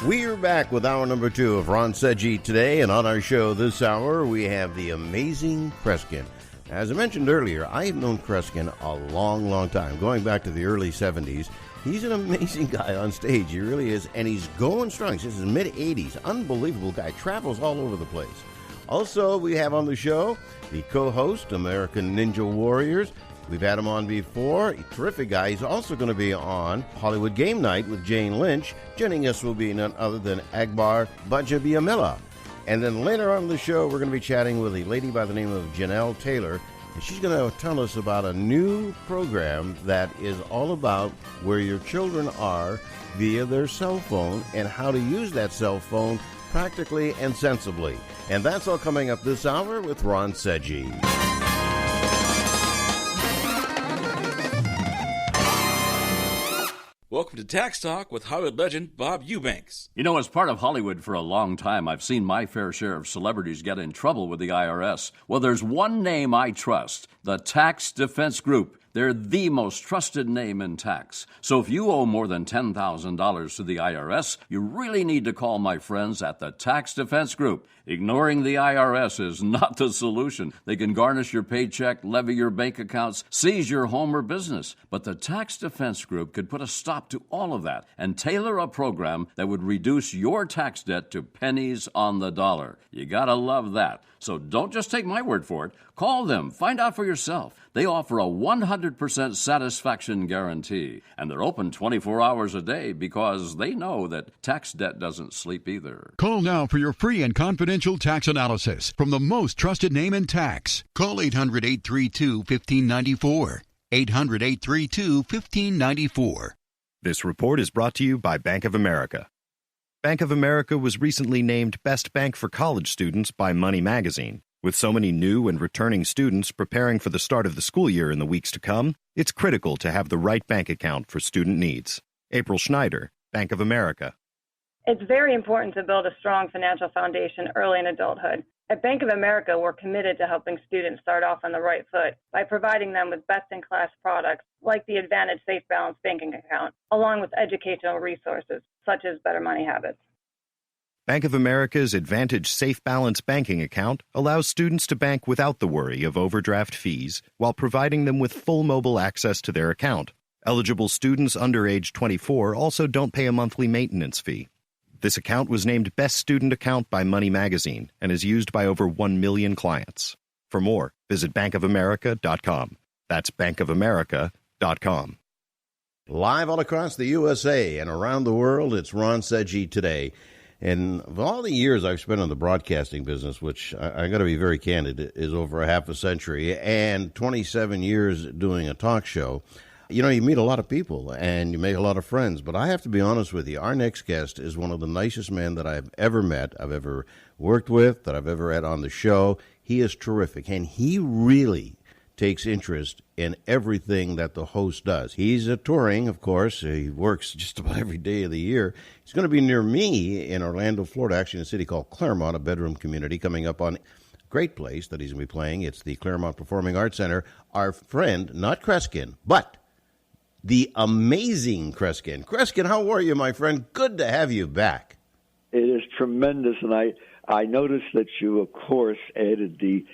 We're back with hour number 2 of Ron Seggi today, and on our show this hour, we have the amazing Kreskin. As I mentioned earlier, I have known Kreskin a long, long time, going back to the early 70s. He's an amazing guy on stage, he really is, and he's going strong. He's in his mid-80s, unbelievable guy, travels all over the place. Also, we have on the show the co-host, American Ninja Warriors. We've had him on before. Terrific guy. He's also going to be on Hollywood Game Night with Jane Lynch. Joining us will be none other than Akbar Bajabiamila. And then later on in the show, we're going to be chatting with a lady by the name of Janelle Taylor. And she's going to tell us about a new program that is all about where your children are via their cell phone and how to use that cell phone practically and sensibly. And that's all coming up this hour with Ron Seggi. Welcome to Tax Talk with Hollywood legend Bob Eubanks. You know, as part of Hollywood for a long time, I've seen my fair share of celebrities get in trouble with the IRS. Well, there's one name I trust, the Tax Defense Group. They're the most trusted name in tax. So if you owe more than $10,000 to the IRS, you really need to call my friends at the Tax Defense Group. Ignoring the IRS is not the solution. They can garnish your paycheck, levy your bank accounts, seize your home or business. But the Tax Defense Group could put a stop to all of that and tailor a program that would reduce your tax debt to pennies on the dollar. You gotta love that. So don't just take my word for it. Call them. Find out for yourself. They offer a 100% satisfaction guarantee, and they're open 24 hours a day because they know that tax debt doesn't sleep either. Call now for your free and confidential tax analysis from the most trusted name in tax. Call 800-832-1594. 800-832-1594. This report is brought to you by Bank of America. Bank of America was recently named Best Bank for College Students by Money Magazine. With so many new and returning students preparing for the start of the school year in the weeks to come, it's critical to have the right bank account for student needs. April Schneider, Bank of America. It's very important to build a strong financial foundation early in adulthood. At Bank of America, we're committed to helping students start off on the right foot by providing them with best-in-class products like the Advantage Safe Balance banking account, along with educational resources such as Better Money Habits. Bank of America's Advantage Safe Balance banking account allows students to bank without the worry of overdraft fees while providing them with full mobile access to their account. Eligible students under age 24 also don't pay a monthly maintenance fee. This account was named Best Student Account by Money Magazine and is used by over 1 million clients. For more, visit bankofamerica.com. That's bankofamerica.com. Live all across the USA and around the world, it's Ron Seggi today. And of all the years I've spent in the broadcasting business, which I got to be very candid, is over a half a century, and 27 years doing a talk show, you know, you meet a lot of people and you make a lot of friends. But I have to be honest with you, our next guest is one of the nicest men that I've ever met, I've ever worked with, that I've ever had on the show. He is terrific, and he really takes interest in everything that the host does. He's touring, of course. He works just about every day of the year. He's going to be near me in Orlando, Florida, actually in a city called Claremont, a bedroom community, coming up on a great place that he's going to be playing. It's the Claremont Performing Arts Center. Our friend, not Kreskin, but the amazing Kreskin. Kreskin, how are you, my friend? Good to have you back. It is tremendous, and I noticed that you, of course, added the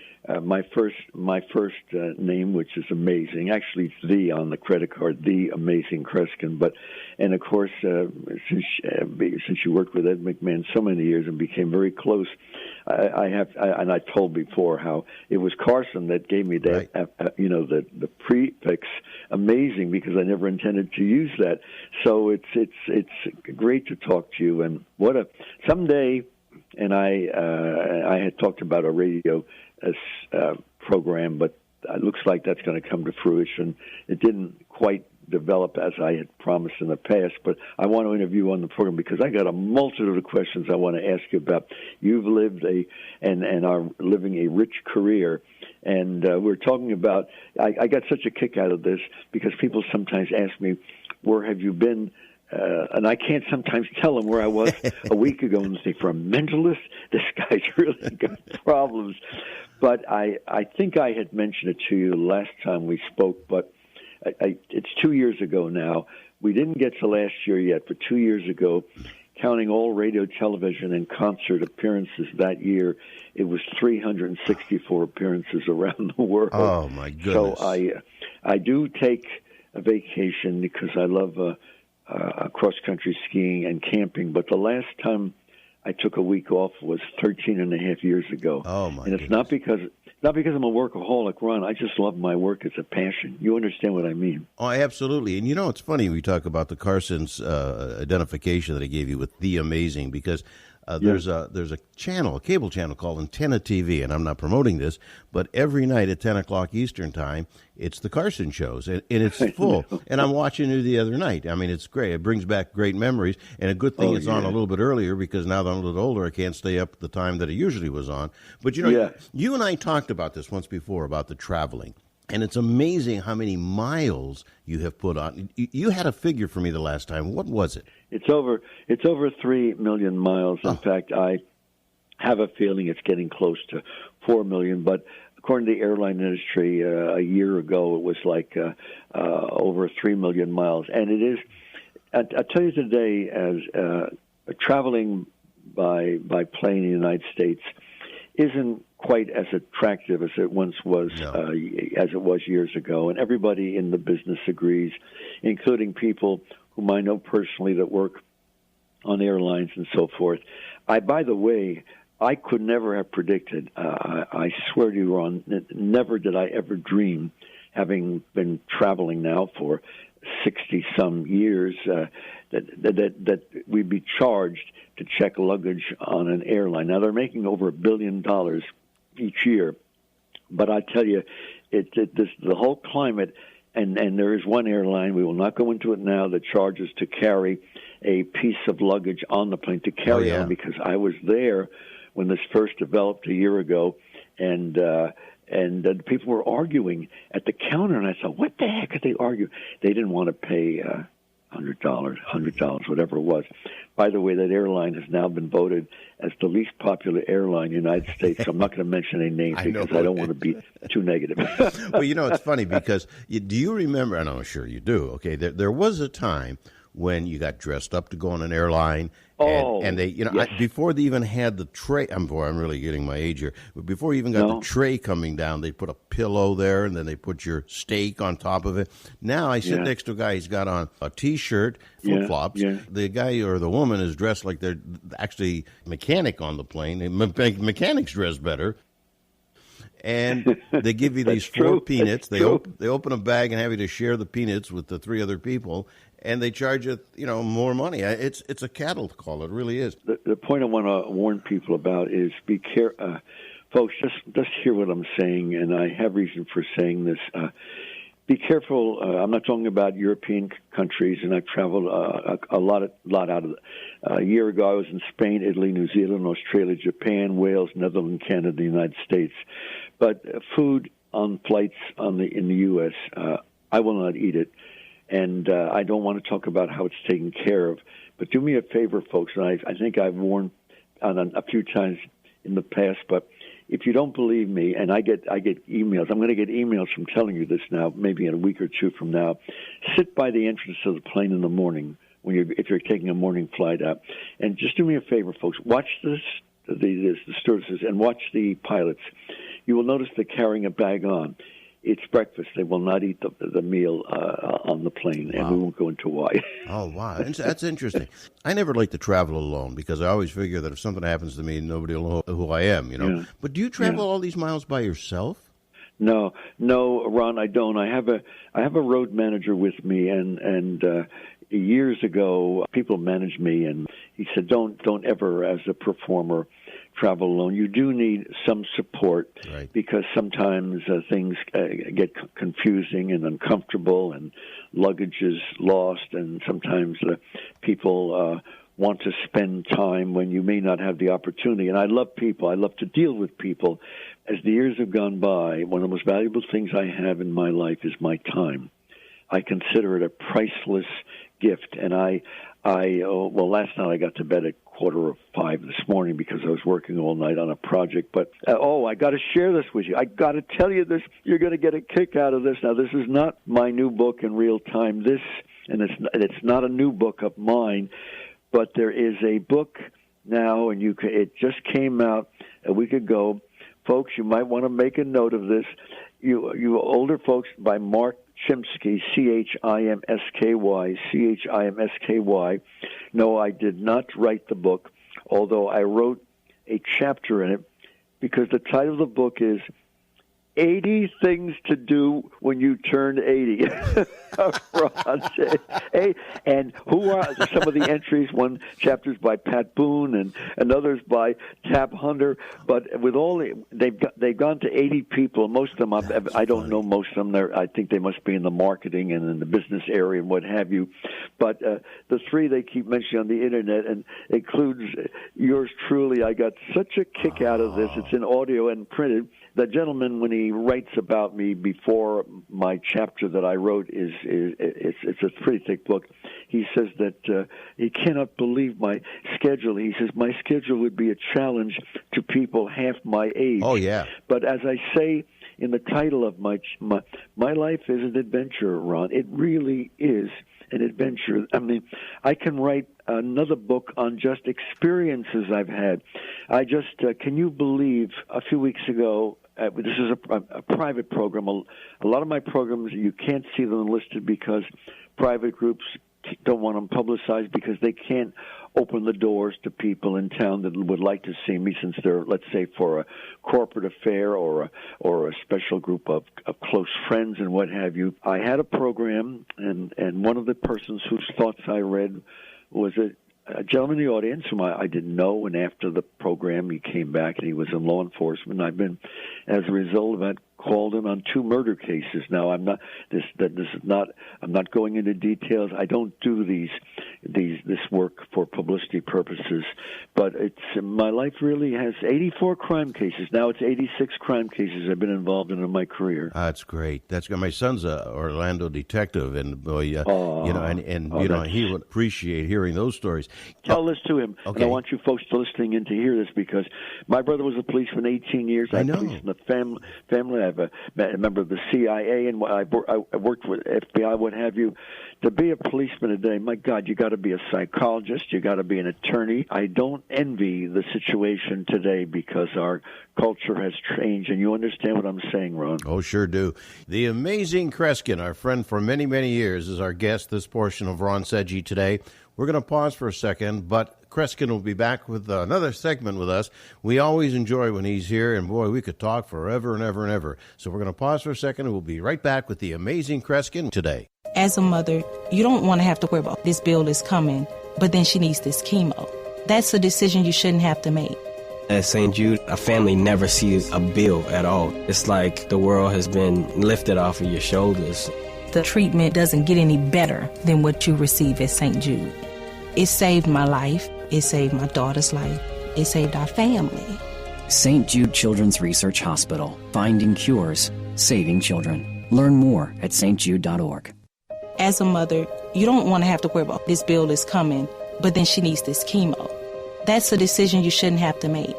my first name, which is amazing. Actually, it's the on the credit card, the amazing Kreskin. And of course, since you worked with Ed McMahon so many years and became very close, I told before how it was Carson that gave me that, right. The prefix amazing, because I never intended to use that. So it's great to talk to you, and someday. And I had talked about a radio program, but it looks like that's going to come to fruition. It didn't quite develop as I had promised in the past, but I want to interview on the program because I got a multitude of questions I want to ask you about. You've lived and are living a rich career, and we're talking about. I got such a kick out of this because people sometimes ask me, "Where have you been?" And I can't sometimes tell them where I was a week ago and say, for a mentalist, this guy's really got problems. But I think I had mentioned it to you last time we spoke, but it's 2 years ago now. We didn't get to last year yet, but 2 years ago, counting all radio, television, and concert appearances that year, it was 364 appearances around the world. Oh, my goodness. So I do take a vacation because I love cross-country skiing and camping, but the last time I took a week off was 13 and a half years ago. Oh, my And it's goodness. not because I'm a workaholic, Ron. I just love my work. It's a passion. You understand what I mean? Oh, absolutely. And it's funny we talk about the Carson's identification that I gave you with The Amazing, because there's a channel, a cable channel called Antenna TV, and I'm not promoting this, but every night at 10 o'clock Eastern Time, it's the Carson shows, and it's full. And I'm watching it the other night. I mean, it's great. It brings back great memories, and a good thing it's on a little bit earlier, because now that I'm a little older, I can't stay up at the time that it usually was on. But, you and I talked about this once before, about the traveling. And it's amazing how many miles you have put on. You had a figure for me the last time. What was it? It's over 3 million miles. In fact, I have a feeling it's getting close to 4 million. But according to the airline industry, a year ago it was like over 3 million miles. And it is. I tell you today, as traveling by plane in the United States isn't quite as attractive as it once was, as it was years ago. And everybody in the business agrees, including people whom I know personally that work on airlines and so forth. By the way, I could never have predicted, I swear to you, Ron, never did I ever dream, having been traveling now for 60-some years, that we'd be charged to check luggage on an airline. Now, they're making over $1 billion each year, but I tell you, the whole climate, and there is one airline, we will not go into it now, that charges to carry a piece of luggage on the plane, to carry on, because I was there when this first developed a year ago, and people were arguing at the counter, and I thought, what the heck are they arguing? They didn't want to pay $100, whatever it was. By the way, that airline has now been voted as the least popular airline in the United States. So I'm not going to mention any names because I don't want to be too negative. Well, it's funny because do you remember, and I'm sure you do, okay, there was a time when you got dressed up to go on an airline, and they, before they even had the tray, I'm really getting my age here, but before you even got the tray coming down, they put a pillow there, and then they put your steak on top of it. Now I sit next to a guy, he's got on a T-shirt, flip-flops. The guy or the woman is dressed like they're actually mechanic on the plane. Mechanics dress better. And they give you these 4 peanuts. They open a bag and have you to share the peanuts with the 3 other people, and they charge you, more money. It's a cattle call. It really is. The point I want to warn people about is be careful, folks. Just hear what I'm saying, and I have reason for saying this. Be careful. I'm not talking about European countries, and I've traveled a lot out of. A year ago, I was in Spain, Italy, New Zealand, Australia, Japan, Wales, Netherlands, Canada, the United States. But food on flights in the U.S., I will not eat it, and I don't want to talk about how it's taken care of. But do me a favor, folks, and I think I've warned on a few times in the past, but if you don't believe me, and I get emails, I'm going to get emails from telling you this now, maybe in a week or two from now, sit by the entrance of the plane in the morning if you're taking a morning flight out, and just do me a favor, folks, watch the stewardesses and watch the pilots. You will notice they're carrying a bag on. It's breakfast. They will not eat the meal on the plane, and we won't go into why. Oh, wow. That's interesting. I never like to travel alone because I always figure that if something happens to me, nobody will know who I am, Yeah. But do you travel all these miles by yourself? No, Ron, I don't. I have a road manager with me, and years ago, people managed me, and he said, don't ever, as a performer, travel alone. You do need some support, right, because sometimes things get confusing and uncomfortable, and luggage is lost, and sometimes people want to spend time when you may not have the opportunity. And I love people. I love to deal with people. As the years have gone by, one of the most valuable things I have in my life is my time. I consider it a priceless gift. And last night I got to bed at 4:45 this morning because I was working all night on a project. But, I got to share this with you. I got to tell you this. You're going to get a kick out of this. Now, this is not my new book in real time. And it's not a new book of mine, but there is a book now, and it just came out a week ago. Folks, you might want to make a note of this. You older folks, by Mark Chimsky, Chimsky. No, I did not write the book, although I wrote a chapter in it, because the title of the book is 80 Things to Do When You Turn 80. And who are some of the entries? One chapter is by Pat Boone and others by Tab Hunter. But with all they've gone to 80 people. Most of them I don't know most of them. I think they must be in the marketing and in the business area and what have you. But the three they keep mentioning on the internet and includes yours truly. I got such a kick out of this. It's in audio and printed. The gentleman, when he writes about me before my chapter that I wrote, it's a pretty thick book. He says that he cannot believe my schedule. He says my schedule would be a challenge to people half my age. Oh, yeah. But as I say in the title of my life is an adventure, Ron. It really is an adventure. I mean, I can write another book on just experiences I've had. I just, can you believe, a few weeks ago, this is a private program. A lot of my programs, you can't see them listed because private groups don't want them publicized because they can't open the doors to people in town that would like to see me, since they're, let's say, for a corporate affair or a special group of close friends and what have you. I had a program, and one of the persons whose thoughts I read was a gentleman in the audience whom I didn't know, and after the program he came back and he was in law enforcement. I've been, as a result of that, called in on 2 murder cases. Now I'm not I'm not going into details. I don't do this work for publicity purposes, but my life really has 84 crime cases. Now it's 86 crime cases I've been involved in my career. That's great. That's good. My son's a Orlando detective, and boy, he would appreciate hearing those stories. Tell this to him. Okay. And I want you folks listening in to hear this, because my brother was a policeman 18 years. I know. Police in the family. I have a member of the CIA, and I worked with FBI, what have you. To be a policeman today, my God, you got to be a psychologist. You got to be an attorney. I don't envy the situation today because our culture has changed, and you understand what I'm saying, Ron. Oh, sure do. The amazing Kreskin, our friend for many, many years, is our guest this portion of Ron Seggi today. We're going to pause for a second, but Kreskin will be back with another segment with us. We always enjoy when he's here, and boy, we could talk forever and ever and ever. So we're going to pause for a second, and we'll be right back with the amazing Kreskin today. As a mother, you don't want to have to worry about this bill is coming, but then she needs this chemo. That's a decision you shouldn't have to make. At St. Jude, a family never sees a bill at all. It's like the world has been lifted off of your shoulders. The treatment doesn't get any better than what you receive at St. Jude. It saved my life. It saved my daughter's life. It saved our family. St. Jude Children's Research Hospital. Finding cures. Saving children. Learn more at stjude.org. As a mother, you don't want to have to worry about this bill is coming, but then she needs this chemo. That's a decision you shouldn't have to make.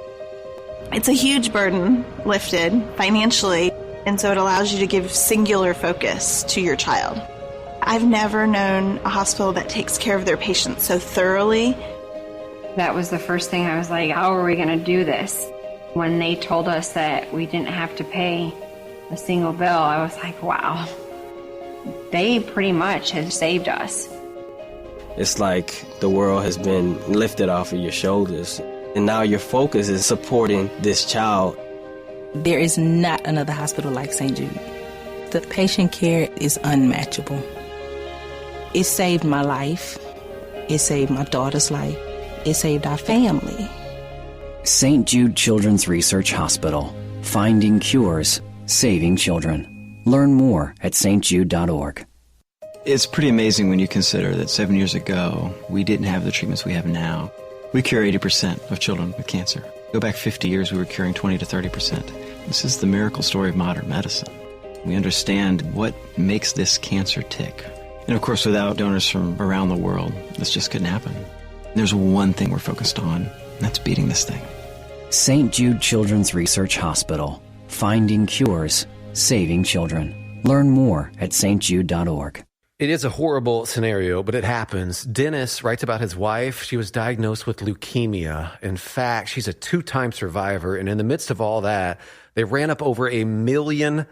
It's a huge burden lifted financially, and so it allows you to give singular focus to your child. I've never known a hospital that takes care of their patients so thoroughly. That was the first thing I was like, how are we going to do this? When they told us that we didn't have to pay a single bill, I was like, wow. They pretty much have saved us. It's like the world has been lifted off of your shoulders, and now your focus is supporting this child. There is not another hospital like St. Jude. The patient care is unmatchable. It saved my life. It saved my daughter's life. It saved our family. St. Jude Children's Research Hospital. Finding cures. Saving children. Learn more at stjude.org. It's pretty amazing when you consider that 7 years ago, we didn't have the treatments we have now. We cure 80% of children with cancer. Go back 50 years, we were curing 20 to 30%. This is the miracle story of modern medicine. We understand what makes this cancer tick. And of course, without donors from around the world, this just couldn't happen. There's one thing we're focused on, and that's beating this thing. St. Jude Children's Research Hospital. Finding cures. Saving children. Learn more at stjude.org. It is a horrible scenario, but it happens. Dennis writes about his wife. She was diagnosed with leukemia. In fact, she's a 2-time survivor. And in the midst of all that, they ran up over $1 million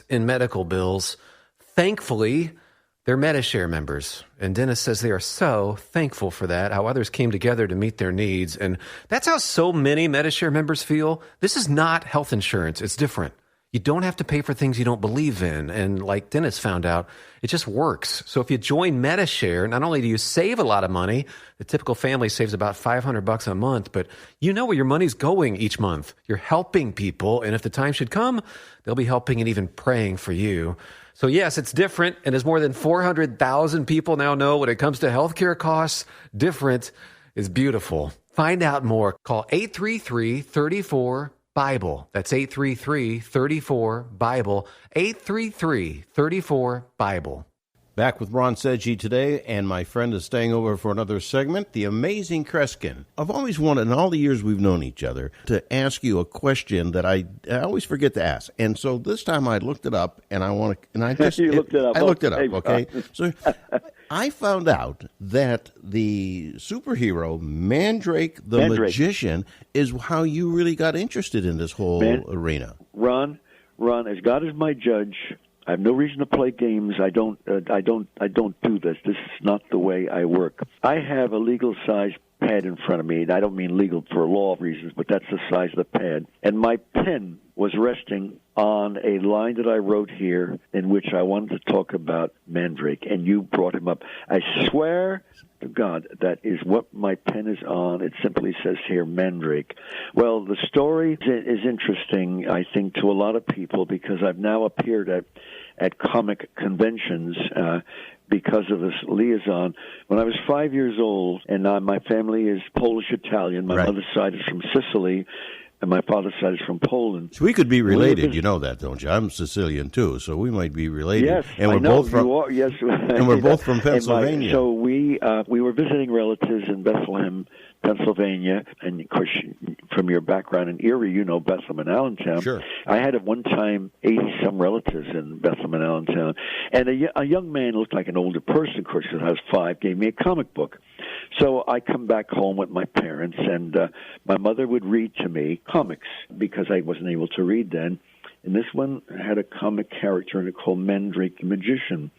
in medical bills. Thankfully, they're Medi-Share members. And Dennis says they are so thankful for that, how others came together to meet their needs. And that's how so many Medi-Share members feel. This is not health insurance. It's different. You don't have to pay for things you don't believe in. And like Dennis found out, it just works. So if you join Medi-Share, not only do you save a lot of money, the typical family saves about $500 a month, but you know where your money's going each month. You're helping people. And if the time should come, they'll be helping and even praying for you. So yes, it's different. And as more than 400,000 people now know when it comes to healthcare costs, different is beautiful. Find out more. Call 833-34 Bible. That's 833-34-BIBLE, 833-34-BIBLE. Back with Ron Seggi today, and my friend is staying over for another segment, the amazing Kreskin. I've always wanted, in all the years we've known each other, to ask you a question that I always forget to ask. And so this time I looked it up, and I just... You looked it up. I looked it up, okay? So I found out that the superhero Mandrake the Magician is how you really got interested in this whole arena. Ron, as God is my judge, I have no reason to play games. I don't do this. This is not the way I work. I have a legal size pad in front of me, and I don't mean legal for law reasons, but that's the size of the pad. And my pen was resting on a line that I wrote here in which I wanted to talk about Mandrake, and you brought him up. I swear to God, that is what my pen is on. It simply says here, Mandrake. Well, the story is interesting, I think, to a lot of people because I've now appeared at comic conventions because of this liaison. When I was 5 years old, and my family is Polish-Italian, my mother's side is from Sicily, and my father's side is from Poland. So we could be related. You know that, don't you? I'm Sicilian too, so we might be related. Yes, and we're I know both from. You are, yes, and we're both from Pennsylvania. So we were visiting relatives in Bethlehem, Pennsylvania, and of course, from your background in Erie, you know Bethlehem and Allentown. Sure. I had at one time 80-some relatives in Bethlehem and Allentown, and a young man looked like an older person, of course, because I was 5, gave me a comic book. So I come back home with my parents, and my mother would read to me comics because I wasn't able to read then. And this one had a comic character in it called Mandrake the Magician.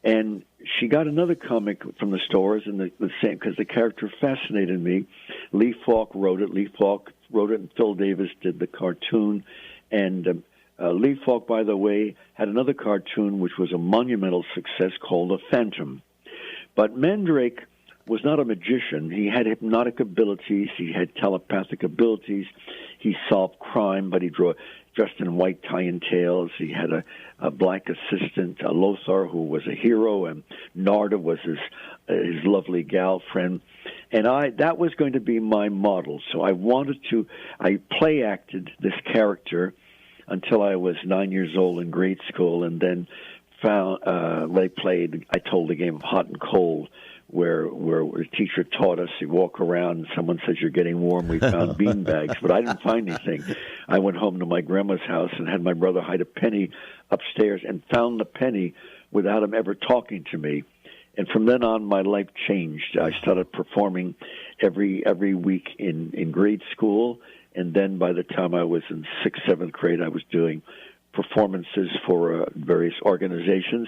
And she got another comic from the stores, and the same because the character fascinated me. Lee Falk wrote it. Lee Falk wrote it, and Phil Davis did the cartoon. And Lee Falk, by the way, had another cartoon which was a monumental success called The Phantom. But Mandrake was not a magician. He had hypnotic abilities. He had telepathic abilities. He solved crime, but he dressed in white tie and tails. He had a black assistant, Lothar, who was a hero, and Narda was his lovely gal friend. And that was going to be my model. So I play acted this character until I was 9 years old in grade school, and then I told the game of hot and cold, where the teacher taught us, you walk around and someone says you're getting warm, we found bean bags, but I didn't find anything. I went home to my grandma's house and had my brother hide a penny upstairs and found the penny without him ever talking to me. And from then on, my life changed. I started performing every week in grade school, and then by the time I was in 6th, 7th grade, I was doing performances for various organizations.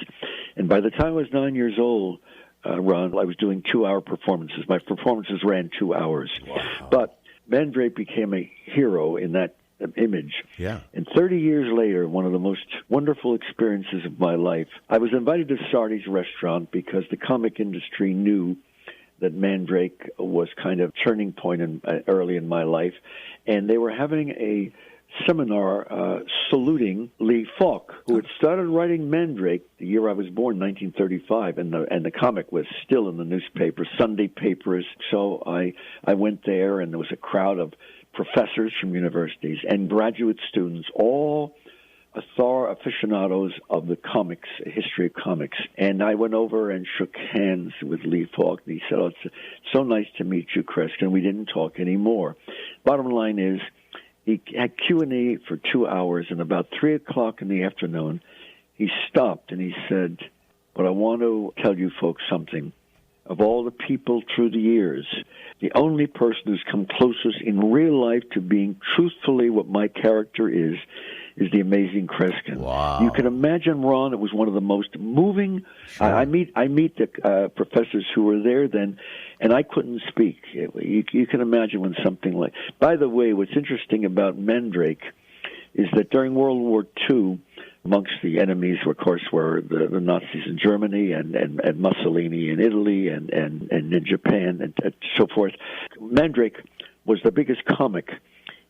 And by the time I was 9 years old, Ron, I was doing 2-hour performances. My performances ran 2 hours. Wow. But Mandrake became a hero in that image. Yeah. And 30 years later, one of the most wonderful experiences of my life, I was invited to Sardi's restaurant because the comic industry knew that Mandrake was kind of turning point early in my life. And they were having a seminar saluting Lee Falk, who had started writing Mandrake the year I was born, 1935, and the comic was still in the newspaper, Sunday papers. So I went there, and there was a crowd of professors from universities and graduate students, all aficionados of the comics, history of comics. And I went over and shook hands with Lee Falk, and he said, it's so nice to meet you, Kreskin. We didn't talk anymore. Bottom line is, he had Q&A for 2 hours, and about 3 o'clock in the afternoon, he stopped and he said, But I want to tell you folks something. Of all the people through the years, the only person who's come closest in real life to being truthfully what my character is the amazing Kreskin. Wow. You can imagine, Ron, it was one of the most moving. Sure. I meet the professors who were there then, and I couldn't speak. You can imagine when something like... By the way, what's interesting about Mandrake is that during World War II, amongst the enemies, of course, were the Nazis in Germany and Mussolini in Italy and in Japan and so forth. Mandrake was the biggest comic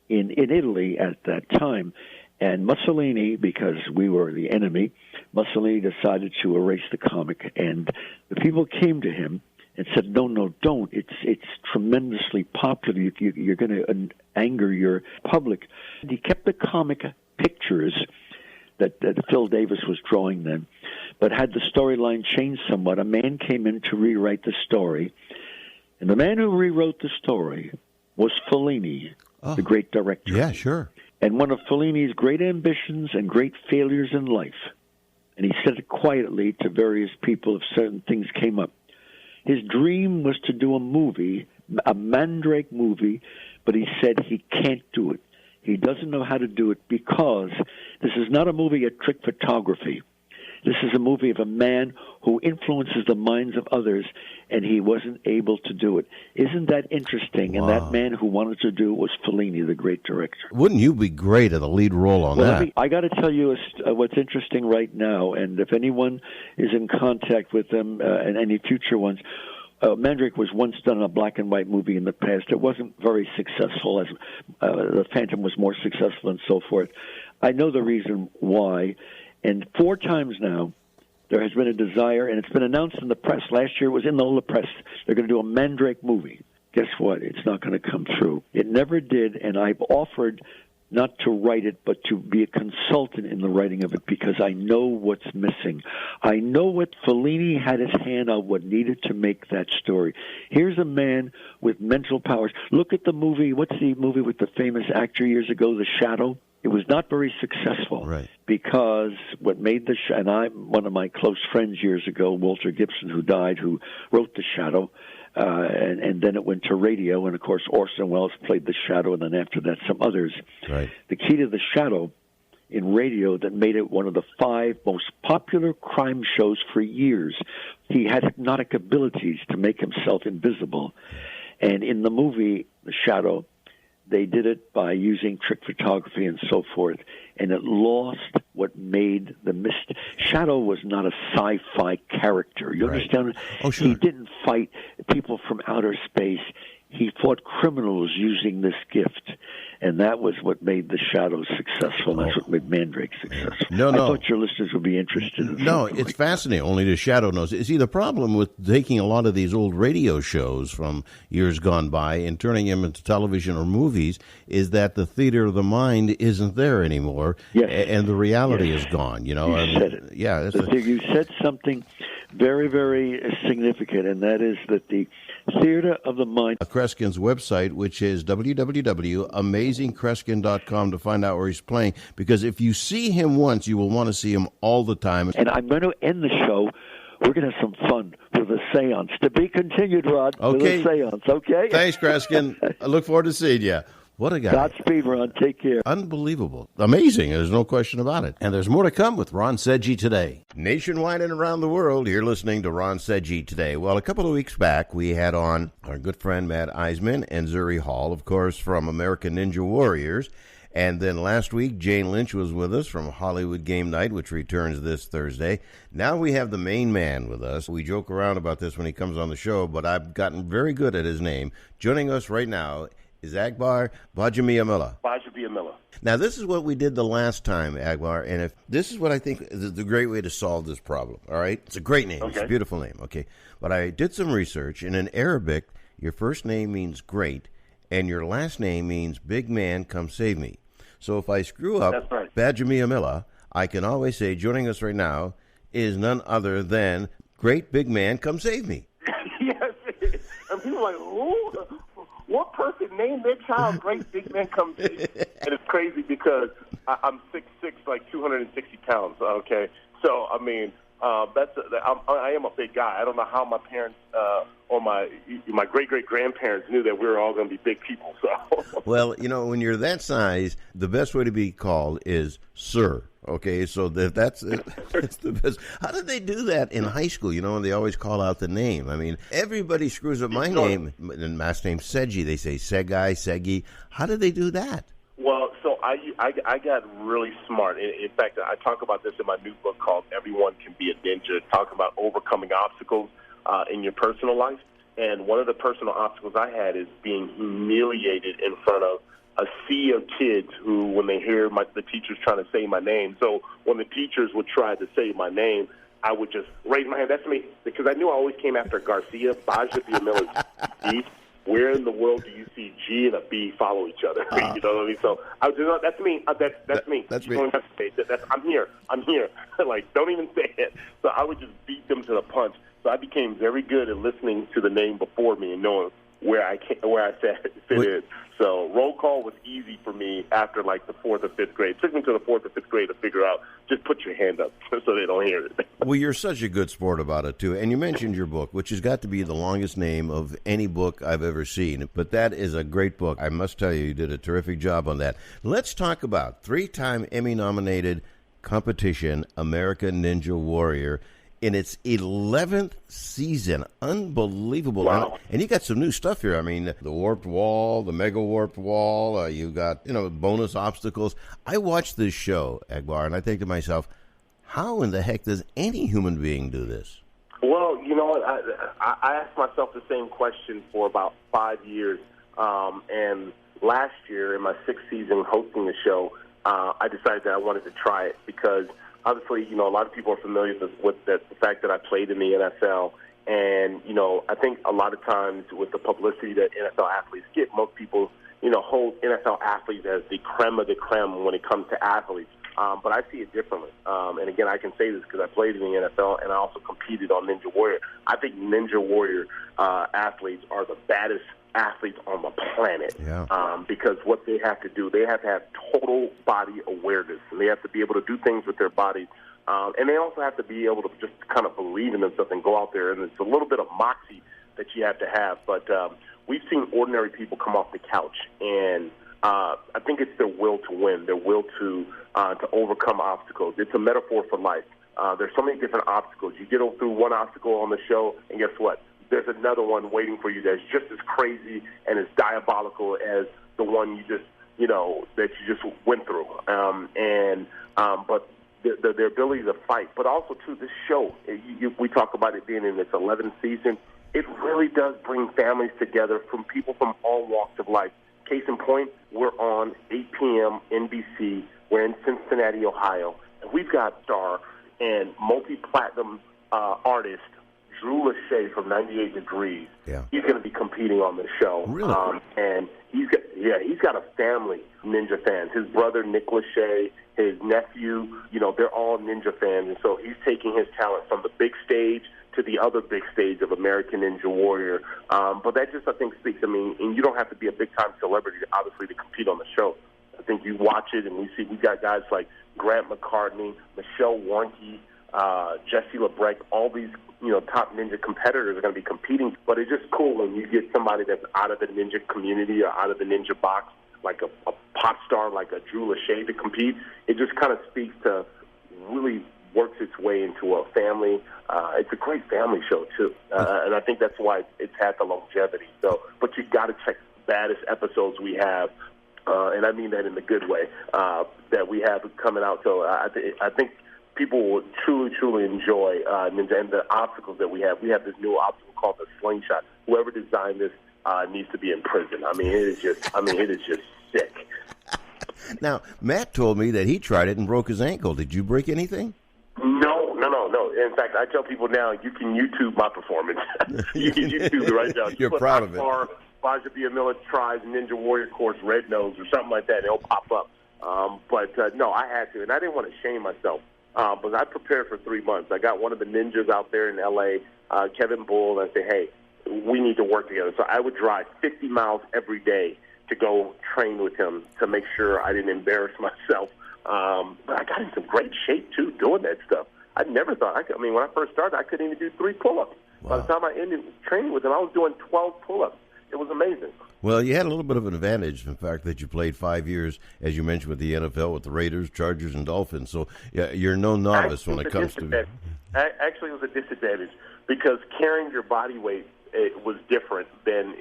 in Italy at that time. And Mussolini, because we were the enemy, Mussolini decided to erase the comic. And the people came to him and said, no, don't. It's tremendously popular. You're going to anger your public. And he kept the comic pictures that Phil Davis was drawing then, but had the storyline changed somewhat. A man came in to rewrite the story, and the man who rewrote the story was Fellini, the great director. Yeah, sure. And one of Fellini's great ambitions and great failures in life, and he said it quietly to various people if certain things came up, his dream was to do a movie, a Mandrake movie, but he said he can't do it. He doesn't know how to do it because this is not a movie of trick photography. This is a movie of a man who influences the minds of others, and he wasn't able to do it. Isn't that interesting? Wow. And that man who wanted to do it was Fellini, the great director. Wouldn't you be great at the lead role on that? I got to tell you what's interesting right now, and if anyone is in contact with them and any future ones, Mandrake was once done in a black and white movie in the past. It wasn't very successful, as The Phantom was more successful and so forth. I know the reason why, and 4 times now there has been a desire, and it's been announced in the press. Last year it was in the press. They're going to do a Mandrake movie. Guess what? It's not going to come through. It never did, and I've offered not to write it, but to be a consultant in the writing of it because I know what's missing. I know what Fellini had his hand on what needed to make that story. Here's a man with mental powers. Look at the movie. What's the movie with the famous actor years ago, The Shadow? It was not very successful, right? Because what made and one of my close friends years ago, Walter Gibson, who died, who wrote The Shadow, and then it went to radio, and of course Orson Welles played The Shadow, and then after that some others. Right. The key to The Shadow in radio that made it one of the 5 most popular crime shows for years. He had hypnotic abilities to make himself invisible, and in the movie The Shadow, they did it by using trick photography and so forth, and it lost what made the mist. Shadow was not a sci-fi character. You understand? Oh, sure. He didn't fight people from outer space. He fought criminals using this gift, and that was what made The Shadow successful. That's what made Mandrake successful. No. I thought your listeners would be interested in No, it's fascinating. Only The Shadow knows. See, the problem with taking a lot of these old radio shows from years gone by and turning them into television or movies is that the theater of the mind isn't there anymore, and the reality is gone. You know, you said it. Yeah, you said something very, very significant, and that is that the theater of the mind. Kreskin's website, which is www.amazingkreskin.com, to find out where he's playing, because if you see him once, you will want to see him all the time. And I'm going to end the show. We're going to have some fun with a seance. To be continued, Rod, okay. With a seance, okay? Thanks, Kreskin. I look forward to seeing you. What a guy. Godspeed, Ron. Take care. Unbelievable. Amazing. There's no question about it. And there's more to come with Ron Seggi Today. Nationwide and around the world, you're listening to Ron Seggi Today. Well, a couple of weeks back, we had on our good friend Matt Eisman and Zuri Hall, of course, from American Ninja Warriors. And then last week, Jane Lynch was with us from Hollywood Game Night, which returns this Thursday. Now we have the main man with us. We joke around about this when he comes on the show, but I've gotten very good at his name. Joining us right now is Akbar Bajamiamila. Bajamiamila. Now, this is what we did the last time, Akbar, and if this is what I think is the great way to solve this problem, all right? It's a great name. Okay. It's a beautiful name, okay? But I did some research, and in Arabic, your first name means great, and your last name means big man, come save me. So if I screw up, that's right. Bajamiamila, I can always say, joining us right now is none other than great big man, come save me. Yes, and people are like, who? What person named their child Great Big Man Comes In? And it's crazy because I'm 6'6", like 260 pounds, okay? So, I mean, I am a big guy. I don't know how my parents or my great-great-grandparents knew that we were all going to be big people. So, well, when you're that size, the best way to be called is sir. Okay, so that's the best. How did they do that in high school? And they always call out the name. I mean, everybody screws up my name. And my last name's Seggi. They say Seggi. How did they do that? Well, so I got really smart. In fact, I talk about this in my new book called Everyone Can Be a Ninja, talking about overcoming obstacles in your personal life. And one of the personal obstacles I had is being humiliated in front of a sea of kids who, when they hear the teachers trying to say my name, so when the teachers would try to say my name, I would just raise my hand. That's me, because I knew I always came after Garcia, Baja Villamil's B. Where in the world do you see G and a B follow each other? You know what I mean? So I was just, that's me. That's me. That's you me. Don't have to say that. I'm here. Like, don't even say it. So I would just beat them to the punch. So I became very good at listening to the name before me and knowing where I fit in. So roll call was easy for me after like the 4th or 5th grade. It took me to the 4th or 5th grade to figure out, just put your hand up so they don't hear it. Well, you're such a good sport about it, too. And you mentioned your book, which has got to be the longest name of any book I've ever seen. But that is a great book. I must tell you did a terrific job on that. Let's talk about 3-time Emmy-nominated competition, American Ninja Warrior, in its 11th season. Unbelievable. Wow. And you got some new stuff here. I mean, the warped wall, the mega warped wall, you got, bonus obstacles. I watched this show, Agbar, and I think to myself, how in the heck does any human being do this? Well, you know what? I asked myself the same question for about 5 years. And last year, in my 6th season hosting the show, I decided that I wanted to try it because obviously, a lot of people are familiar with the fact that I played in the NFL. And, I think a lot of times with the publicity that NFL athletes get, most people, hold NFL athletes as the creme of the creme when it comes to athletes. But I see it differently. And, again, I can say this because I played in the NFL and I also competed on Ninja Warrior. I think Ninja Warrior athletes are the baddest athletes on the planet. Because what they have to do, they have to have total body awareness, and they have to be able to do things with their bodies. And they also have to be able to just kind of believe in themselves and go out there. And it's a little bit of moxie that you have to have. But we've seen ordinary people come off the couch, and I think it's their will to win, their will to overcome obstacles. It's a metaphor for life. There's so many different obstacles. You get through one obstacle on the show, and guess what? There's another one waiting for you that's just as crazy and as diabolical as the one you just, that you just went through. But their ability to fight, but also to this show, we talk about it being in its 11th season. It really does bring families together from people from all walks of life. Case in point, we're on 8 p.m. NBC. We're in Cincinnati, Ohio, and we've got star and multi-platinum artist Drew Lachey from 98 Degrees. Yeah. He's going to be competing on the show. Really? And he's got a family Ninja fans. His brother Nick Lachey, his nephew, they're all Ninja fans, and so he's taking his talent from the big stage to the other big stage of American Ninja Warrior. But that just, I think, speaks. I mean, and you don't have to be a big-time celebrity, obviously, to compete on the show. I think you watch it, and we got guys like Grant McCartney, Michelle Warnke, Jesse LeBrecq, all these top ninja competitors are going to be competing. But it's just cool when you get somebody that's out of the ninja community or out of the ninja box, like a pop star like a Drew Lachey to compete. It just kind of speaks to really works its way into a family. It's a great family show too, and I think that's why it's had the longevity. So, but you got to check the baddest episodes we have. And I mean that in the good way, that we have coming out. So I think people will truly, truly enjoy Ninja and the obstacles that we have. We have this new obstacle called the slingshot. Whoever designed this needs to be in prison. I mean, it is just sick. Now, Matt told me that he tried it and broke his ankle. Did you break anything? No. In fact, I tell people now, you can YouTube my performance. You can YouTube it right now. You're proud of it. Baja Villamil tries Ninja Warrior course Red Nose or something like that, and it'll pop up. But no, I had to, and I didn't want to shame myself. But I prepared for 3 months. I got one of the ninjas out there in L.A., Kevin Bull, and I said, hey, we need to work together. So I would drive 50 miles every day to go train with him to make sure I didn't embarrass myself. But I got in some great shape, too, doing that stuff. I never thought I could. I mean, when I first started, I couldn't even do 3 pull-ups. By the time I ended training with him, I was doing 12 pull-ups. It was amazing. Well, you had a little bit of an advantage in the fact that you played 5 years, as you mentioned, with the NFL, with the Raiders, Chargers, and Dolphins. So you're no novice when it comes to... Actually, it was a disadvantage because carrying your body weight was different than,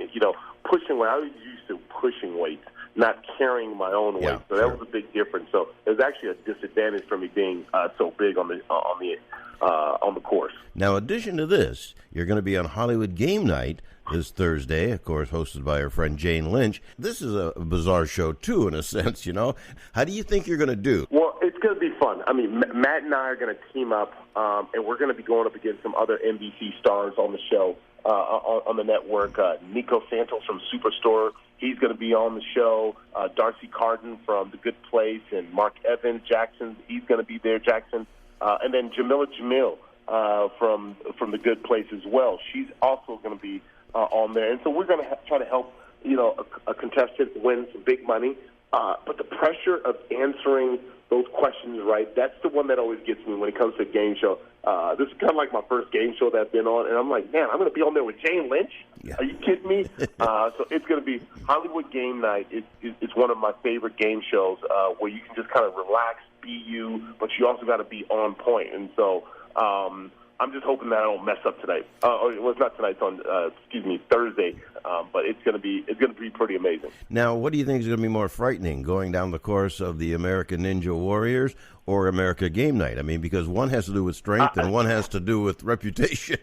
pushing weight. I was used to pushing weights, not carrying my own weight. So that was a big difference. So it was actually a disadvantage for me being so big on the course. Now, in addition to this, you're going to be on Hollywood Game Night this Thursday, of course, hosted by our friend Jane Lynch. This is a bizarre show, too, in a sense, How do you think you're going to do? Well, it's going to be fun. I mean, Matt and I are going to team up, and we're going to be going up against some other NBC stars on the show, on the network. Nico Santos from Superstore, he's going to be on the show. Darcy Carden from The Good Place, and Mark Evans Jackson, he's going to be there, Jackson. And then Jamila Jamil from The Good Place as well. She's also going to be on there. And so we're going to try to help, a contestant win some big money. But the pressure of answering those questions right, that's the one that always gets me when it comes to a game show. This is kind of like my first game show that I've been on, and I'm like, man, I'm going to be on there with Jane Lynch? Yeah. Are you kidding me? So it's going to be Hollywood Game Night. It's one of my favorite game shows where you can just kind of relax, be you, but you also got to be on point. And so I'm just hoping that I don't mess up tonight. Well, it's not tonight. It's on, Thursday. But it's going to be pretty amazing. Now, what do you think is going to be more frightening, going down the course of the American Ninja Warriors or America Game Night? I mean, because one has to do with strength and one has to do with reputation.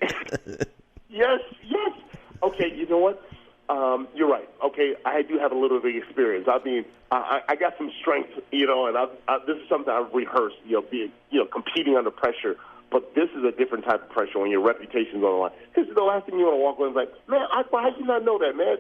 Yes. Okay, you know what? You're right. Okay, I do have a little bit of experience. I mean, I got some strength, and this is something I've rehearsed, being, competing under pressure. But this is a different type of pressure when your reputation's on the line. Because the last thing you want to walk away is like, man, how do you not know that, man?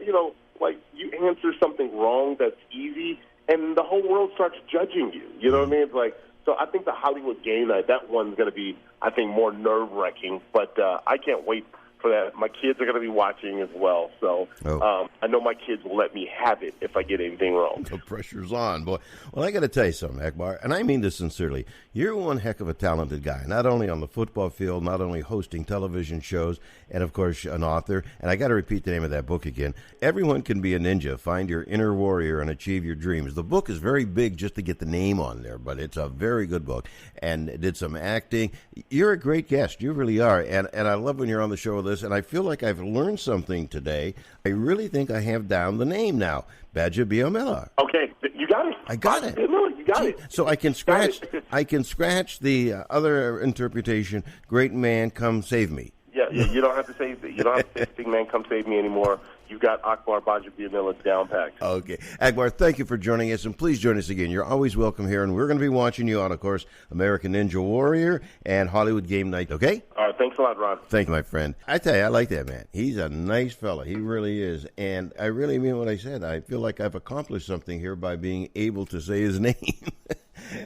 Like you answer something wrong that's easy, and the whole world starts judging you. You know what I mean? It's like, so I think the Hollywood Game Night, that one's going to be, I think, more nerve-wracking. But I can't wait for that. My kids are going to be watching as well. So I know my kids will let me have it if I get anything wrong. The pressure's on, boy. Well, I got to tell you something, Akbar, and I mean this sincerely. You're one heck of a talented guy, not only on the football field, not only hosting television shows, and, of course, an author. And I got to repeat the name of that book again. Everyone Can Be a Ninja. Find Your Inner Warrior and Achieve Your Dreams. The book is very big just to get the name on there, but it's a very good book. And it did some acting. You're a great guest. You really are. And I love when you're on the show with us, and I feel like I've learned something today. I really think I have down the name now. Badja Biomela. Okay, you got it. I got it. You got it. So I can scratch. I can scratch the other interpretation. Great man, come save me. Yeah. You don't have to say that. You don't have to say "Big man, come save me" anymore. You got Akbar Badja Biomela down packed. Okay, Akbar, thank you for joining us, and please join us again. You're always welcome here, and we're going to be watching you on, of course, American Ninja Warrior and Hollywood Game Night. Okay. All right. Thanks a lot, Ron. Thank you, my friend. I tell you, I like that man. He's a nice fella. He really is, and I really mean what I said. I feel like I've accomplished something here by being able to say his name,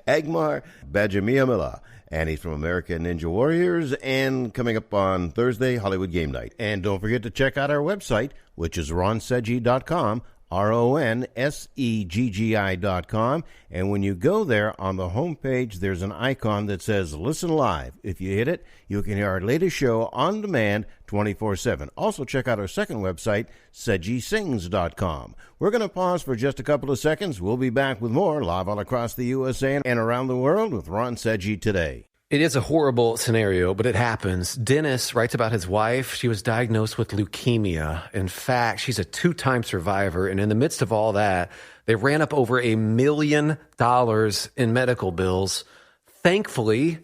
Akbar Badja Biomela. And he's from American Ninja Warriors, and coming up on Thursday, Hollywood Game Night. And don't forget to check out our website, which is ronseggi.com, RONSEGGI.com. And when you go there, on the homepage, there's an icon that says Listen Live. If you hit it, you can hear our latest show on demand 24/7. Also, check out our second website, SeggiSings.com. We're going to pause for just a couple of seconds. We'll be back with more live all across the USA and around the world with Ron Seggi Today. It is a horrible scenario, but it happens. Dennis writes about his wife. She was diagnosed with leukemia. In fact, she's a 2-time survivor. And in the midst of all that, they ran up over $1 million in medical bills. Thankfully,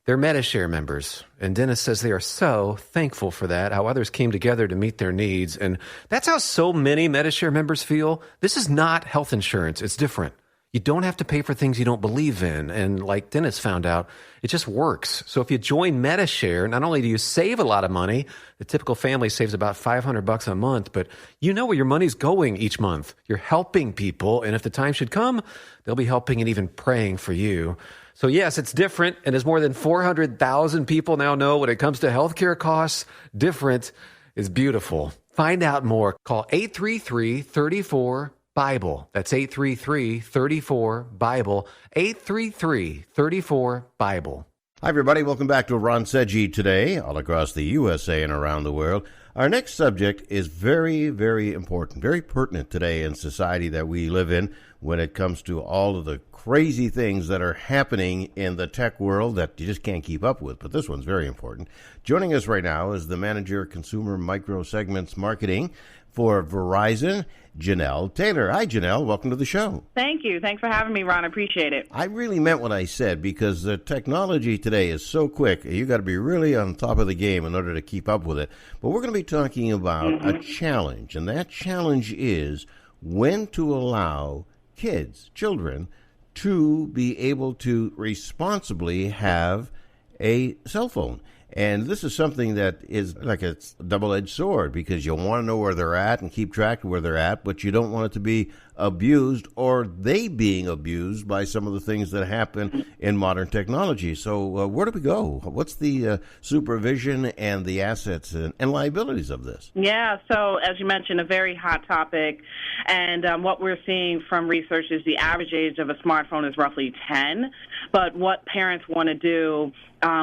they're MediShare members. And Dennis says they are so thankful for that, how others came together to meet their needs. And that's how so many MediShare members feel. This is not health insurance. It's different. You don't have to pay for things you don't believe in. And like Dennis found out, it just works. So if you join MediShare, not only do you save a lot of money, the typical family saves about $500 a month, but you know where your money's going each month. You're helping people. And if the time should come, they'll be helping and even praying for you. So yes, it's different. And as more than 400,000 people now know, when it comes to healthcare costs, different is beautiful. Find out more. Call 833-34-BIBLE. That's 833-34-BIBLE. 833-34-BIBLE. Hi, everybody. Welcome back to Ron Seggi today, all across the USA and around the world. Our next subject is very, very important, very pertinent today in society that we live in when it comes to all of the crazy things that are happening in the tech world that you just can't keep up with. But this one's very important. Joining us right now is the Manager of Consumer Micro Segments Marketing for Verizon, Janelle Taylor. Hi, Janelle. Welcome to the show. Thank you. Thanks for having me, Ron. I appreciate it. I really meant what I said because the technology today is so quick. You got to be really on top of the game in order to keep up with it. But we're going to be talking about a challenge, and that challenge is when to allow children, to be able to responsibly have a cell phone. And this is something that is like a double-edged sword because you want to know where they're at and keep track of where they're at, but you don't want it to be abused or they being abused by some of the things that happen in modern technology. So where do we go? What's the supervision and the assets and liabilities of this? Yeah, so as you mentioned, a very hot topic. And what we're seeing from research is the average age of a smartphone is roughly 10. But what parents want to do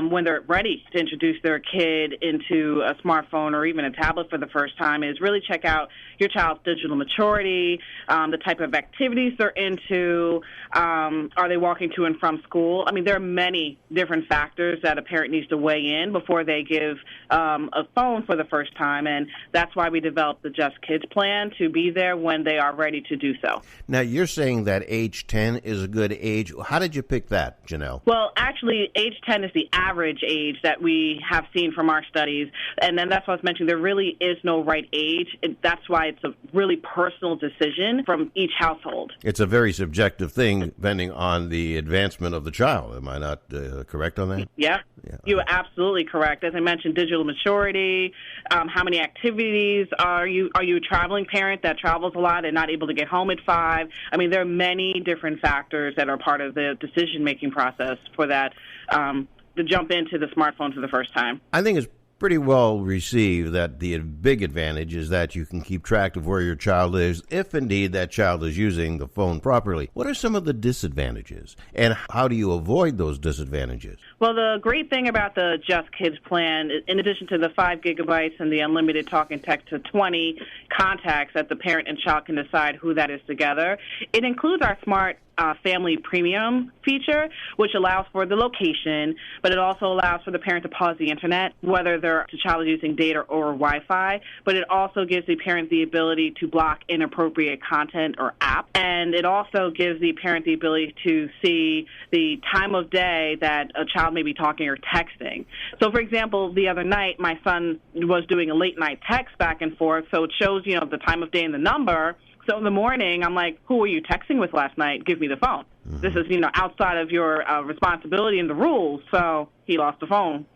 when they're ready to introduce their kid into a smartphone or even a tablet for the first time is really check out your child's digital maturity, the type of activities they're into, are they walking to and from school? I mean, there are many different factors that a parent needs to weigh in before they give a phone for the first time, and that's why we developed the Just Kids plan to be there when they are ready to do so. Now, you're saying that age 10 is a good age. How did you pick that, Janelle? Well, actually, age 10 is the average age that we have seen from our studies, and then that's what I was mentioning. There really is no right age. That's why it's a really personal decision from each household. It's a very subjective thing depending on the advancement of the child. Am I not correct on that? Yeah. You are absolutely correct. As I mentioned, digital maturity, how many activities are you a traveling parent that travels a lot and not able to get home at 5? I mean, there are many different factors that are part of the decision-making process for that to jump into the smartphone for the first time. I think it's pretty well received that the big advantage is that you can keep track of where your child is if indeed that child is using the phone properly. What are some of the disadvantages and how do you avoid those disadvantages? Well, the great thing about the Just Kids plan, in addition to the 5 gigabytes and the unlimited talk and text to 20 contacts that the parent and child can decide who that is together, it includes our smart family premium feature, which allows for the location, but it also allows for the parent to pause the internet, whether the child is using data or Wi-Fi, but it also gives the parent the ability to block inappropriate content or app, and it also gives the parent the ability to see the time of day that a child may be talking or texting. So, for example, the other night, my son was doing a late-night text back and forth, so it shows, the time of day and the number. So in the morning, I'm like, who were you texting with last night? Give me the phone. This is, outside of your responsibility and the rules. So he lost the phone.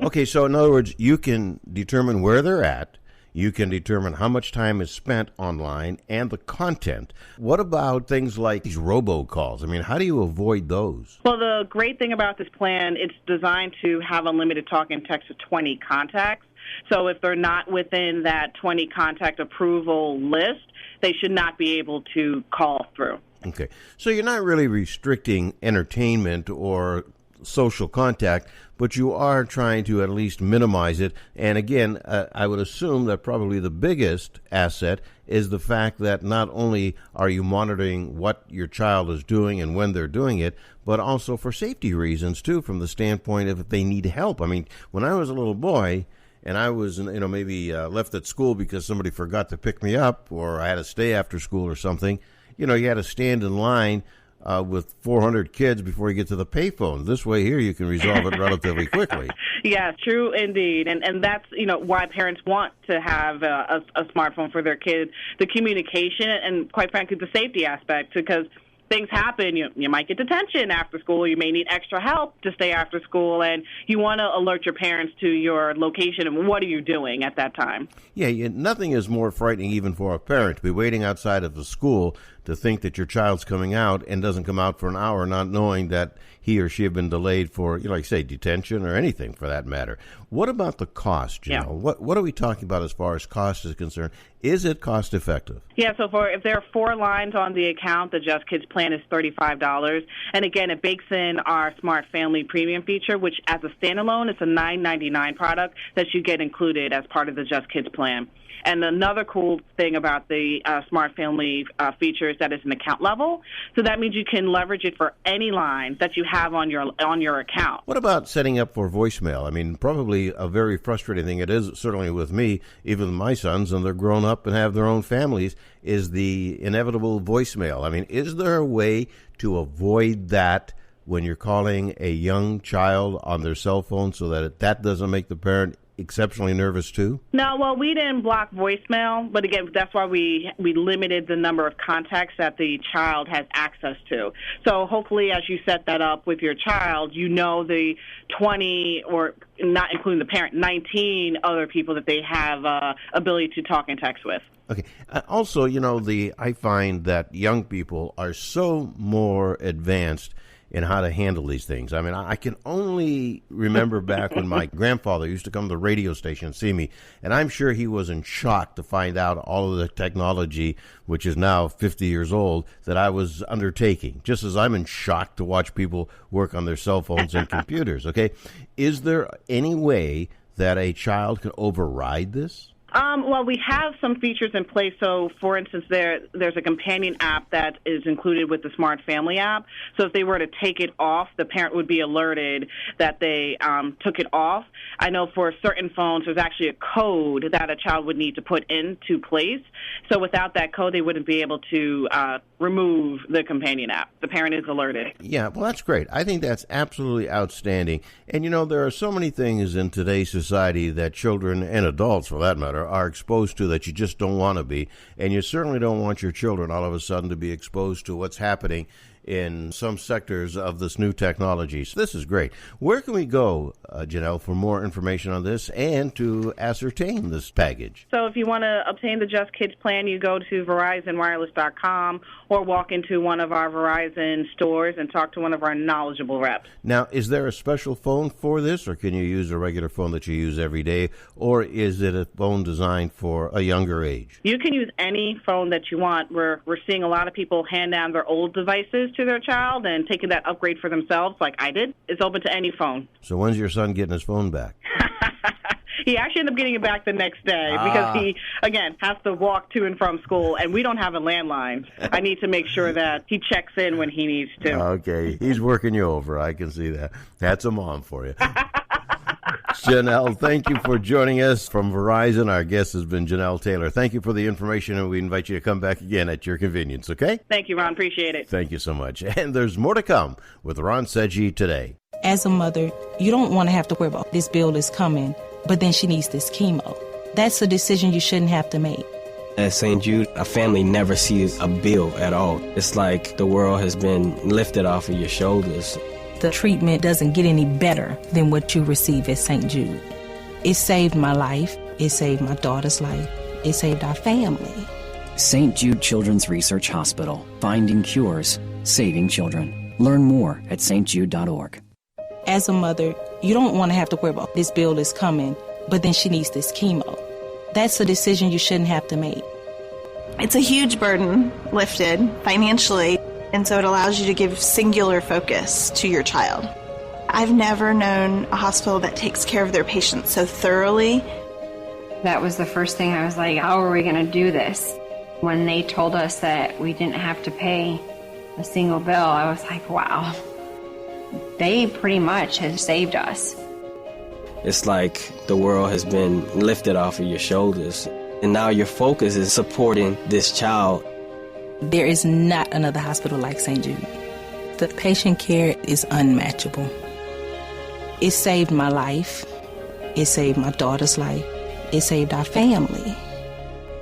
Okay, so in other words, you can determine where they're at. You can determine how much time is spent online and the content. What about things like these robocalls? I mean, how do you avoid those? Well, the great thing about this plan, it's designed to have unlimited talk and text to 20 contacts. So if they're not within that 20 contact approval list, they should not be able to call through. Okay. So you're not really restricting entertainment or social contact, but you are trying to at least minimize it. And again, I would assume that probably the biggest asset is the fact that not only are you monitoring what your child is doing and when they're doing it, but also for safety reasons, too, from the standpoint of if they need help. I mean, when I was a little boy, and I was, maybe left at school because somebody forgot to pick me up or I had to stay after school or something, you had to stand in line with 400 kids before you get to the payphone. This way here, you can resolve it relatively quickly. Yeah, true indeed. And that's, why parents want to have a smartphone for their kids, the communication and, quite frankly, the safety aspect, because things happen. You might get detention after school. You may need extra help to stay after school, and you want to alert your parents to your location and what are you doing at that time. Yeah, nothing is more frightening even for a parent to be waiting outside of the school to think that your child's coming out and doesn't come out for an hour, not knowing that he or she have been delayed for, like say, detention or anything for that matter. What about the cost, Janelle? Yeah. What are we talking about as far as cost is concerned? Is it cost effective? Yeah, so if there are 4 lines on the account, the Just Kids plan is $35. And again, it bakes in our Smart Family Premium feature, which as a standalone, it's a $9.99 product that you get included as part of the Just Kids plan. And another cool thing about the Smart Family feature is that it's an account level. So that means you can leverage it for any line that you have on your account. What about setting up for voicemail? I mean, probably a very frustrating thing. It is certainly with me, even with my sons, and they're grown up and have their own families, is the inevitable voicemail. I mean, is there a way to avoid that when you're calling a young child on their cell phone so that that doesn't make the parent exceptionally nervous too? No, well, we didn't block voicemail, but again, that's why we limited the number of contacts that the child has access to. So hopefully as you set that up with your child, you know the 20, or not including the parent, 19 other people that they have ability to talk and text with. Okay. Also, I find that young people are so more advanced in how to handle these things. I mean, I can only remember back when my grandfather used to come to the radio station and see me, and I'm sure he was in shock to find out all of the technology, which is now 50 years old, that I was undertaking, just as I'm in shock to watch people work on their cell phones and computers, okay? Is there any way that a child can override this? Well, we have some features in place. So, for instance, there's a companion app that is included with the Smart Family app. So if they were to take it off, the parent would be alerted that they took it off. I know for certain phones, there's actually a code that a child would need to put into place. So without that code, they wouldn't be able to remove the companion app. The parent is alerted. Yeah, well, that's great. I think that's absolutely outstanding. And, there are so many things in today's society that children and adults, for that matter, are exposed to that you just don't want to be. And you certainly don't want your children all of a sudden to be exposed to what's happening in some sectors of this new technology. So this is great. Where can we go, Janelle, for more information on this and to ascertain this package? So if you want to obtain the Just Kids plan, you go to VerizonWireless.com or walk into one of our Verizon stores and talk to one of our knowledgeable reps. Now, is there a special phone for this, or can you use a regular phone that you use every day, or is it a phone designed for a younger age? You can use any phone that you want. We're seeing a lot of people hand down their old devices to their child and taking that upgrade for themselves like I did. It's open to any phone. So when's your son getting his phone back? He actually ended up getting it back the next day because he, again, has to walk to and from school, and we don't have a landline. I need to make sure that he checks in when he needs to. Okay. He's working you over. I can see that. That's a mom for you. Janelle, thank you for joining us from Verizon. Our guest has been Janelle Taylor. Thank you for the information, and we invite you to come back again at your convenience, okay? Thank you, Ron. Appreciate it. Thank you so much. And there's more to come with Ron Seggi today. As a mother, you don't want to have to worry about this bill is coming, but then she needs this chemo. That's a decision you shouldn't have to make. At St. Jude, a family never sees a bill at all. It's like the world has been lifted off of your shoulders. The treatment doesn't get any better than what you receive at St. Jude. It saved my life. It saved my daughter's life. It saved our family. St. Jude Children's Research Hospital. Finding cures. Saving children. Learn more at stjude.org. As a mother, you don't want to have to worry about this bill is coming, but then she needs this chemo. That's a decision you shouldn't have to make. It's a huge burden lifted financially, and so it allows you to give singular focus to your child. I've never known a hospital that takes care of their patients so thoroughly. That was the first thing I was like, how are we going to do this? When they told us that we didn't have to pay a single bill, I was like, wow. They pretty much have saved us. It's like the world has been lifted off of your shoulders, and now your focus is supporting this child. There is not another hospital like St. Jude. The patient care is unmatchable. It saved my life. It saved my daughter's life. It saved our family.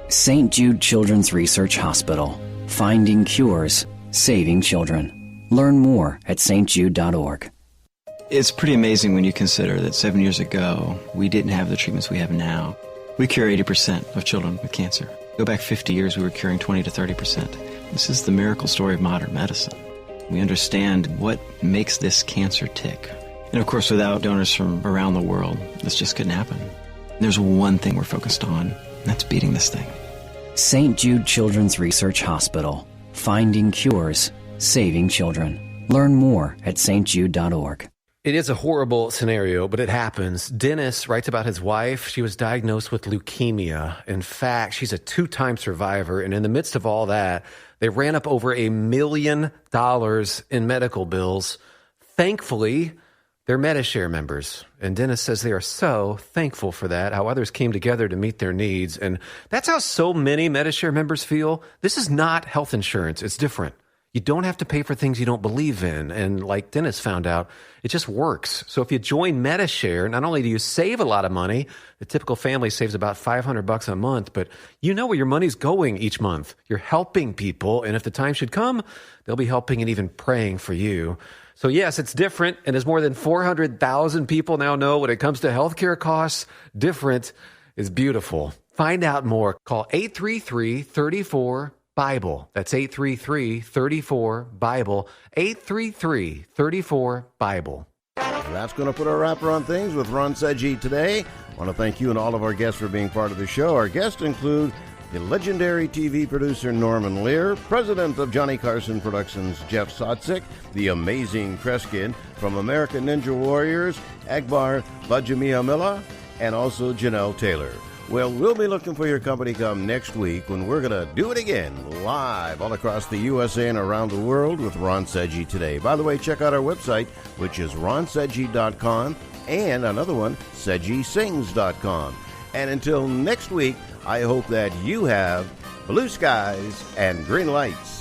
St. Jude Children's Research Hospital. Finding cures. Saving children. Learn more at stjude.org. It's pretty amazing when you consider that 7 years ago, we didn't have the treatments we have now. We cure 80% of children with cancer. Go back 50 years, we were curing 20 to 30%. This is the miracle story of modern medicine. We understand what makes this cancer tick. And of course, without donors from around the world, this just couldn't happen. There's one thing we're focused on, and that's beating this thing. St. Jude Children's Research Hospital. Finding cures, saving children. Learn more at stjude.org. It is a horrible scenario, but it happens. Dennis writes about his wife. She was diagnosed with leukemia. In fact, she's a 2-time survivor. And in the midst of all that, they ran up over $1 million in medical bills. Thankfully, they're MediShare members. And Dennis says they are so thankful for that, how others came together to meet their needs. And that's how so many MediShare members feel. This is not health insurance. It's different. You don't have to pay for things you don't believe in. And like Dennis found out, it just works. So if you join MediShare, not only do you save a lot of money, the typical family saves about $500 a month, but you know where your money's going each month. You're helping people. And if the time should come, they'll be helping and even praying for you. So yes, it's different. And as more than 400,000 people now know, when it comes to healthcare costs, different is beautiful. Find out more. Call 833-34-BIBLE. That's 833-34-BIBLE. 833-34-BIBLE. That's going to put a wrapper on things with Ron Seggi today. I want to thank you and all of our guests for being part of the show. Our guests include the legendary TV producer Norman Lear, president of Johnny Carson Productions Jeff Sotzik, the amazing Kreskin from American Ninja Warriors, Akbar Bajamiamila, and also Janelle Taylor. Well, we'll be looking for your company come next week when we're going to do it again, live all across the USA and around the world with Ron Seggi Today. By the way, check out our website, which is ronseggi.com, and another one, seggisings.com. And until next week, I hope that you have blue skies and green lights.